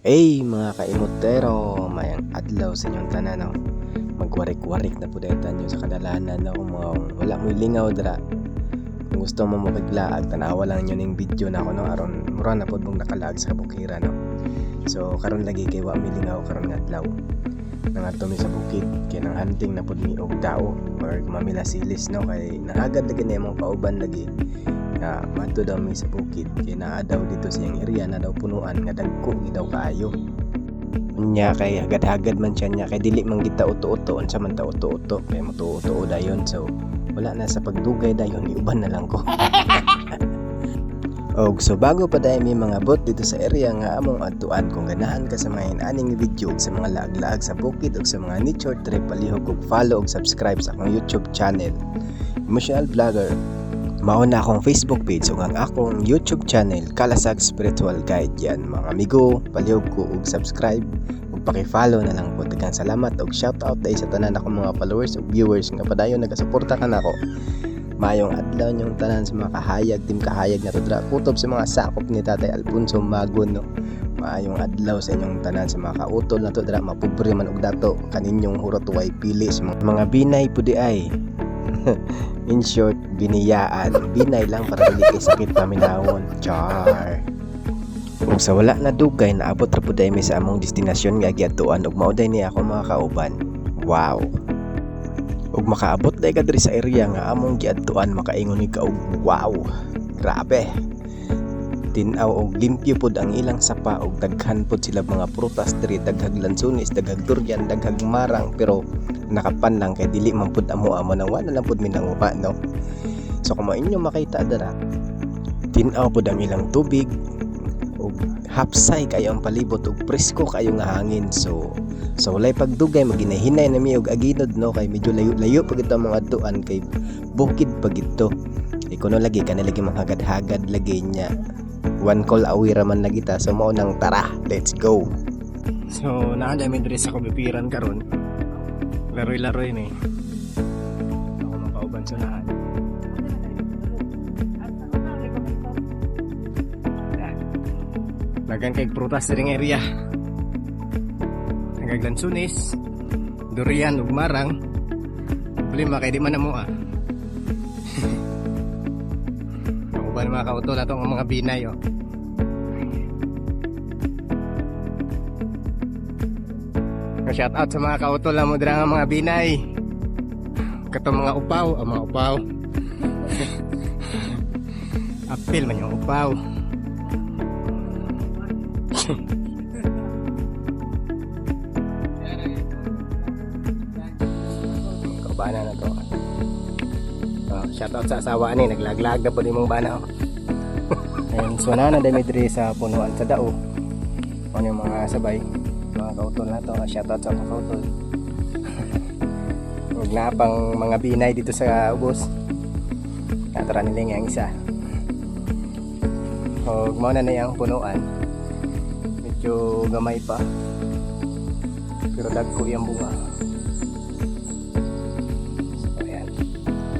Hey mga kaimutero, mayang adlaw sa inyong tanan no. Magwarik-warik na po dito nyo sa kadalanan no. Wala mo lingaw dra. Kung gusto mo mapaglaag, tanawa lang nyo ning video na ako no. Aron mura na po mong nakalaag sa kabukira no. So karon lagi kay wa mi lingaw karon nga adlaw. Nangadto mi sa bukid kay nang hunting na pud mi og dao or mamila silis no, kay naagad lagi na imong pauban lagi. Madto daw mi sa bukid kay naa daw dito sa iyang area na daw punuan nga dagko gi daw kaayo. Unya kay hagad-hagad man siya nya kay dili man kita uto-uto unsa man ta uto-uto kay muto-uto dayon, so wala na sa pagdugay dayon, iuban na lang ko. Og so bago pa dahil may mga bot dito sa area nga among adtuan, kung ganahan ka sa mga inaning video sa mga laag-laag sa bukid o sa mga nature trip, palihog og follow og subscribe sa akong YouTube channel, Emotional Vlogger. Mao na akong Facebook page ug ang akong YouTube channel, Kalasag Spiritual Guide. Yan mga amigo, palihog ko og subscribe ug paki-follow na lang po. Daghang salamat og shout out dahil sa tanan akong mga followers ug viewers nga padayon nagasuporta kanako. Mayong adlaw niyong tanan sa mga kahayag, team kahayag na tudra kutob sa mga sakop ni Tatay Alfonso Magon no. Mayong adlaw sa inyong tanan sa mga kautol na tudra, mapobre man og dato kaninyong hurot way pili sa mga binay pudi ay. In short, biniyaan. Binay lang para dili kay sakit paminawon. Char. Ug sa wala na dugay, naabot ra pud mi sa among destinasyon nga giadtuan ug mauday ni ako mga kauban. Wow. Ug makaabot day ka diri sa area nga among giadtuan, makaingon ni ka og wow. Grabe. Tinaw og limpyo pud ang ilang sapa ug daghan pud sila mga prutas diri, daghag lansunis, daghag durian, daghag marang, pero nakapan lang kay dili man pud amo nang wala lang pud minanguha no. So kung inyo makita dara, tinaw pud ang ilang tubig ug hapsay kayo ang palibot ug presko kayo nga hangin. So walay pagdugay, maginahinay na mi og aginod no, kay medyo layo-layo pag ito mga adtuan kay bukid pag ito. Ikuno lagi kanilagi mga hagad-hagad lagi niya. One call away raman na kita, so mao nang tara, let's go. So naanda mi diri sa kabipiran karon. Laroy-laroy ni. Ako mapauban sa lahat. Lagan kay prutas sa ring area. Nagaglansunis, durian ug marang. Problema kay di man amo ah. Mauban mga kautol atong mga binay oh. Shout out sa mga kautol mo dira nga mga binay. Kato mga upaw, mga upaw. Apil man yung upaw. Kabana na to. Shout out sa asawa ni, naglaglag na po ni mong bana. Ayun, so na dami diri sa punuan sa dao. Ano yung mga sabay mga kautol na to, shoutout sa mga kautol. Huwag na pang mga binay dito sa ubos, natara nila yung isa. Huwag mo na yung punuan, medyo gamay pa pero dagko yung bunga. So ayan,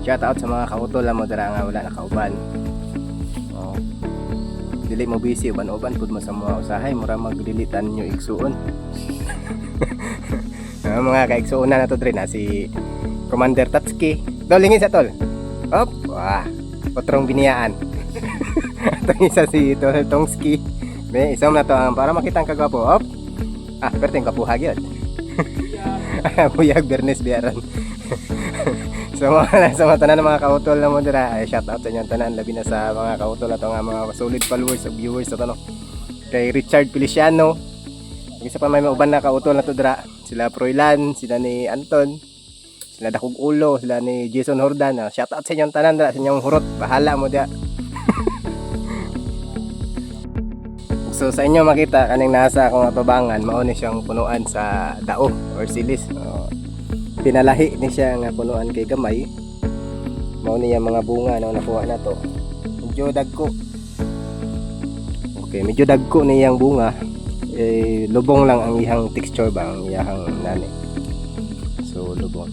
shoutout sa mga kautol na mo dara nga wala nakauban. Dili mo busy, uban-uban pud mo sa mga usahay, mura magdilitan nyo igsuon. Mga kaigsuon na to dre na si Commander Tatsuki. Lingin sa tol. Op, wah, patrong biniyaan. Atong isa si Tongski. May isam na to para makita ang kagwapo. Op. Perting kapuhag yun. Buyag Bernes biyaran. So sa mga tanan ng mga kautol na mo dira, shout out sa inyong tanan, labi na sa mga kautol ato nga mga solid followers o viewers ato no. Kay Richard Feliciano, isa pa may uban na kautol na to dira, sila Proilan, sila ni Anton, sila Dakog Ulo, sila ni Jason Hordan. Shout out sa inyong tanan dira, sa inyong hurot, bahala mo dira. So sa inyo makita kaning nasa akong atubangan, mao ni siyang punuan sa dao or silis. Pinalahi ni siya nga punuan kay gamay. Mao niya mga bunga na nakuha na to. Medyo dagko. Okay, medyo dagko niyang bunga. Lubong lang ang ihang texture ba, ang ihang nani. So lubong.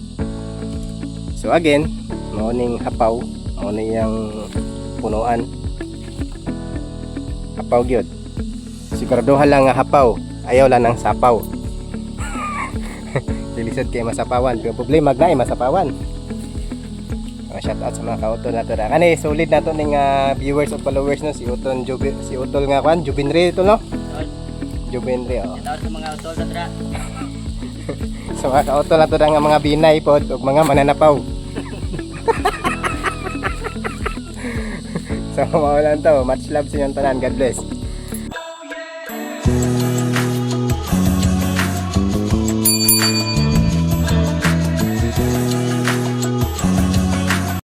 So again, mao ning hapaw, mao niyang punuan. Hapaw gyud. Siguraduhan lang nga hapaw. ayaw lang ng sapaw. Lilisod kay masapawan, pero problema na ay masapawan. Shout out sa mga kautol na to. Kani solid na to ning viewers o followers no, si Utol nga kwan, Jubinre ito no. Jubinre oh. Shout out sa mga utol sa dra. Sa mga kautol na to nga mga binay pod ug mga mananapaw. So maulan to, much love sa inyong tanan, God bless.